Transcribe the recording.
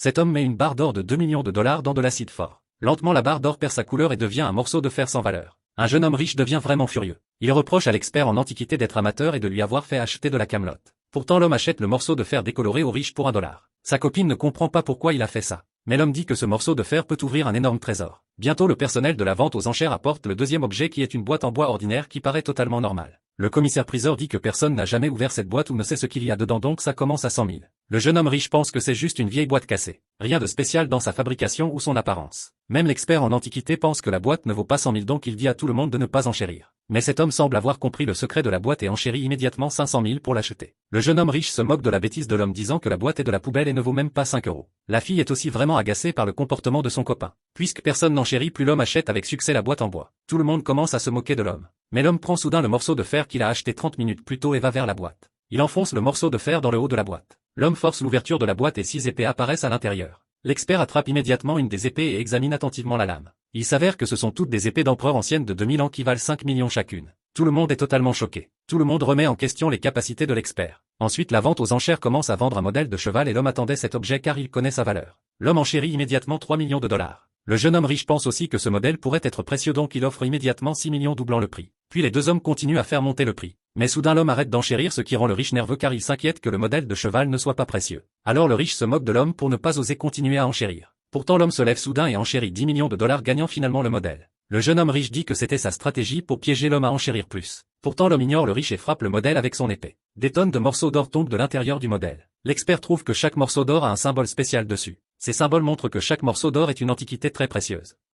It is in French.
Cet homme met une barre d'or de 2 millions de dollars dans de l'acide fort. Lentement la barre d'or perd sa couleur et devient un morceau de fer sans valeur. Un jeune homme riche devient vraiment furieux. Il reproche à l'expert en antiquité d'être amateur et de lui avoir fait acheter de la camelote. Pourtant l'homme achète le morceau de fer décoloré au riche pour $1. Sa copine ne comprend pas pourquoi il a fait ça. Mais l'homme dit que ce morceau de fer peut ouvrir un énorme trésor. Bientôt le personnel de la vente aux enchères apporte le deuxième objet qui est une boîte en bois ordinaire qui paraît totalement normale. Le commissaire-priseur dit que personne n'a jamais ouvert cette boîte ou ne sait ce qu'il y a dedans donc ça commence à 100 000. Le jeune homme riche pense que c'est juste une vieille boîte cassée. Rien de spécial dans sa fabrication ou son apparence. Même l'expert en antiquité pense que la boîte ne vaut pas 100 000 donc il dit à tout le monde de ne pas enchérir. Mais cet homme semble avoir compris le secret de la boîte et enchérit immédiatement 500 000 pour l'acheter. Le jeune homme riche se moque de la bêtise de l'homme disant que la boîte est de la poubelle et ne vaut même pas 5 €. La fille est aussi vraiment agacée par le comportement de son copain. Puisque personne n'enchérit plus l'homme achète avec succès la boîte en bois. Tout le monde commence à se moquer de l'homme. Mais l'homme prend soudain le morceau de fer qu'il a acheté 30 minutes plus tôt et va vers la boîte. Il enfonce le morceau de fer dans le haut de la boîte. L'homme force l'ouverture de la boîte et 6 épées apparaissent à l'intérieur. L'expert attrape immédiatement une des épées et examine attentivement la lame. Il s'avère que ce sont toutes des épées d'empereur anciennes de 2000 ans qui valent 5 millions chacune. Tout le monde est totalement choqué. Tout le monde remet en question les capacités de l'expert. Ensuite la vente aux enchères commence à vendre un modèle de cheval et l'homme attendait cet objet car il connaît sa valeur. L'homme enchérit immédiatement 3 millions de dollars. Le jeune homme riche pense aussi que ce modèle pourrait être précieux donc il offre immédiatement 6 millions doublant le prix. Puis les deux hommes continuent à faire monter le prix. Mais soudain l'homme arrête d'enchérir ce qui rend le riche nerveux car il s'inquiète que le modèle de cheval ne soit pas précieux. Alors le riche se moque de l'homme pour ne pas oser continuer à enchérir. Pourtant l'homme se lève soudain et enchérit 10 millions de dollars gagnant finalement le modèle. Le jeune homme riche dit que c'était sa stratégie pour piéger l'homme à enchérir plus. Pourtant l'homme ignore le riche et frappe le modèle avec son épée. Des tonnes de morceaux d'or tombent de l'intérieur du modèle. L'expert trouve que chaque morceau d'or a un symbole spécial dessus. Ces symboles montrent que chaque morceau d'or est une antiquité très précieuse.